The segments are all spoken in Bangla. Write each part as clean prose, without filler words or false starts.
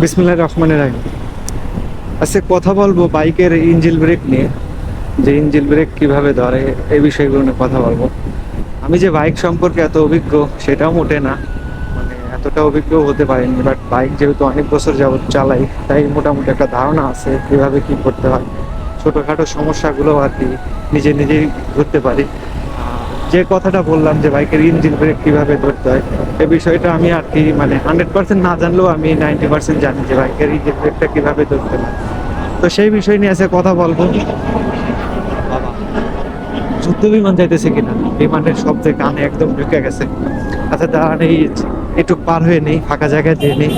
বিসমিল্লাহির রহমানির রহিম। আজকে কথা বলবো বাইকের ইঞ্জিন ব্রেক নিয়ে, যে ইঞ্জিন ব্রেক কিভাবে ধরে এই বিষয়গুলো নিয়ে কথা বলবো। আমি যে বাইক সম্পর্কে এত অভিজ্ঞ সেটাও মোটে না, মানে এতটা অভিজ্ঞ হতে পারিনি, বাট বাইক যেহেতু অনেক বছর যাবত চালাই তাই মোটামুটি একটা ধারণা আছে কিভাবে কি করতে হয়। ছোটোখাটো সমস্যাগুলো আর কি নিজে নিজেই ধরতে পারি। যে কথাটা বললাম যে বাইকের ইঞ্জিন ব্রেক কিভাবে ধরতে হয়, এই বিষয়টা আমি আর কি মানে 100% না জানলেও আমি 90% জানি যে বাইকের ইঞ্জিন ব্রেকটা কিভাবে ধরতে হয়। তো সেই বিষয় নিয়ে আজকে কথা বলবো। বাবা, যুদ্ধ বিমান যাইতেছে কিনা, বিমানের শব্দে কানে একদম ঢুকে গেছে। আচ্ছা দাঁড়ান, এই একটু পার হয়ে নেই, ফাঁকা জায়গায় দিয়ে নেই,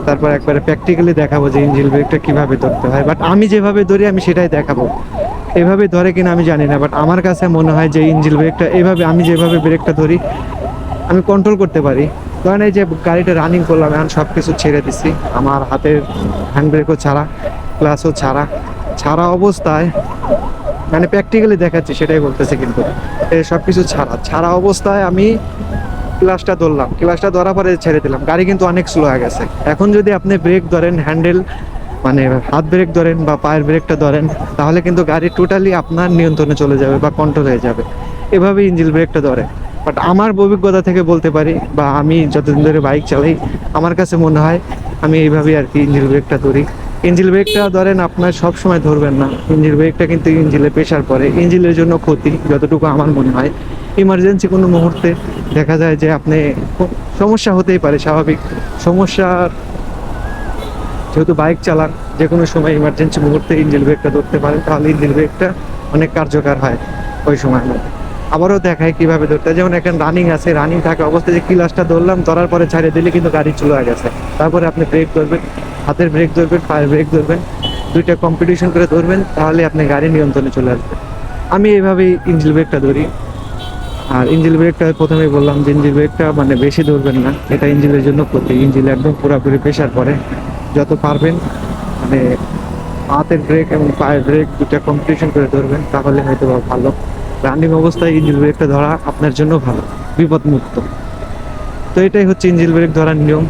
তারপর একবারে প্র্যাকটিক্যালি দেখাবো যে ইঞ্জিন ব্রেকটা কিভাবে ধরতে হয়। বাট আমি যেভাবে ধরি আমি সেটাই দেখাবো। এভাবে ধরে কিনা আমি জানি না, বাট আমার কাছে মনে হয় যে ইঞ্জিন ব্রেকটা এভাবে, আমি যেভাবে ব্রেকটা ধরি আমি কন্ট্রোল করতে পারি। কারণ এই যে গাড়িটা রানিং করলাম, এখন সব কিছু ছেড়ে দিছি, আমার হাতের হ্যান্ড ব্রেকও ছাড়া, ক্লাসও ছাড়া, ছাড়া অবস্থায়, মানে প্র্যাকটিক্যালি দেখাচ্ছি সেটাই বলতেছি, কিন্তু এই সব কিছু ছাড়া ছাড়া অবস্থায় আমি ক্লাসটা ধরলাম, ক্লাসটা ধরার পরে ছেড়ে দিলাম, গাড়ি কিন্তু অনেক স্লো হয়ে গেছে। এখন যদি আপনি ব্রেক ধরেন, হ্যান্ডেল মানে হাত ব্রেক ধরেন বা পায়ের ব্রেকটা ধরেন, তাহলে কিন্তু গাড়ি টোটালি আপনার নিয়ন্ত্রণে চলে যাবে বা কন্ট্রোল হয়ে যাবে। এভাবে ইঞ্জিন ব্রেকটা ধরে। বাট আমার অভিজ্ঞতা থেকে বলতে পারি, বা আমি যতদিন ধরে বাইক চালাই আমার কাছে মনে হয় আমি এইভাবেই আর কি ইঞ্জিন ব্রেকটা ধরি। ইঞ্জিন ব্রেকটা ধরেন আপনার সব সময় ধরবেন না, ইঞ্জিন ব্রেকটা কিন্তু ইঞ্জিনে প্রেশার পড়ে, ইঞ্জিনের জন্য ক্ষতি যতটুকু আমার মনে হয়। ইমার্জেন্সি কোনো মুহূর্তে দেখা যায় যে আপনি সমস্যা হতেই পারে, স্বাভাবিক সমস্যার, যেহেতু বাইক চালান যে কোনো সময় ইমার্জেন্সি মুহূর্তে ইঞ্জিন ব্রেকটা ধরতে পারেন, তাহলে ইঞ্জিন ব্রেকটা অনেক কার্যকর হয় ওই সময় মধ্যে। আবারও দেখায় কিভাবে ধরতে হয়। যেমন এখন রানিং আছে, রানিং থাকা অবস্থায় যে ক্লাচটা ধরলাম, ধরার পরে ছাড়িয়ে দিলে কিন্তু গাড়ি চলে গেছে। তারপরে আপনি ব্রেক ধরবেন, হাতের ব্রেক ধরবেন, পায়ের ব্রেক ধরবেন, দুইটা কম্পিটিশন করে ধরবেন, তাহলে আপনি গাড়ি নিয়ন্ত্রণে চলে আসবে। আমি এইভাবেই ইঞ্জিন ব্রেকটা ধরি। আর ইঞ্জিন ব্রেকটা প্রথমেই বললাম যে ইঞ্জিন ব্রেকটা মানে বেশি ধরবেন না, এটা ইঞ্জিনের জন্য ক্ষতি, ইঞ্জিনে একদম পুরোপুরি প্রেশার পড়ে। যত পারবেন মানে হাতের ব্রেক এবং পায়ের ব্রেক দুটা কম্পিটিশন করে ধরবেন, তাহলে হয়তো বা ভালো। রানিং অবস্থায় ইঞ্জিন ব্রেকটা ধরা আপনার জন্য ভালো, বিপদ মুক্ত। তো এটাই হচ্ছে ইঞ্জিন ব্রেক ধরার নিয়ম।